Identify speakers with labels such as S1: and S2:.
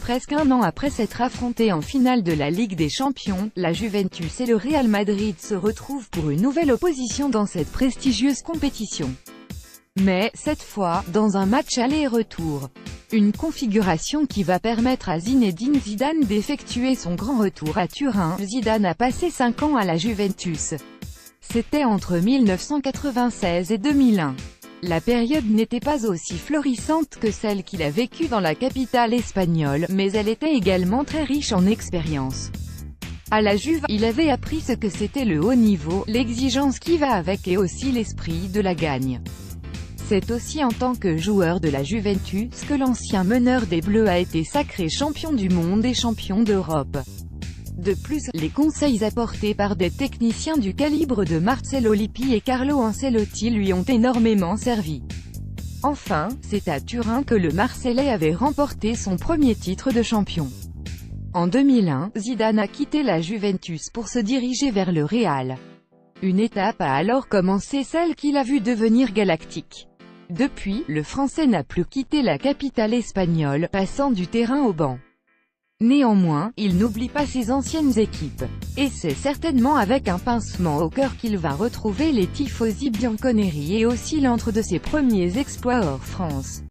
S1: Presque un an après s'être affrontés en finale de la Ligue des Champions, la Juventus et le Real Madrid se retrouvent pour une nouvelle opposition dans cette prestigieuse compétition. Mais, cette fois, dans un match aller-retour. Une configuration qui va permettre à Zinedine Zidane d'effectuer son grand retour à Turin. Zidane a passé 5 ans à la Juventus. C'était entre 1996 et 2001. La période n'était pas aussi florissante que celle qu'il a vécue dans la capitale espagnole, mais elle était également très riche en expérience. À la Juve, il avait appris ce que c'était le haut niveau, l'exigence qui va avec et aussi l'esprit de la gagne. C'est aussi en tant que joueur de la Juventus que l'ancien meneur des Bleus a été sacré champion du monde et champion d'Europe. De plus, les conseils apportés par des techniciens du calibre de Marcello Lippi et Carlo Ancelotti lui ont énormément servi. Enfin, c'est à Turin que le Marseillais avait remporté son premier titre de champion. En 2001, Zidane a quitté la Juventus pour se diriger vers le Real. Une étape a alors commencé, celle qui l'a vu devenir galactique. Depuis, le Français n'a plus quitté la capitale espagnole, passant du terrain au banc. Néanmoins, il n'oublie pas ses anciennes équipes. Et c'est certainement avec un pincement au cœur qu'il va retrouver les tifosi bianconeri et aussi l'entre de ses premiers exploits hors France.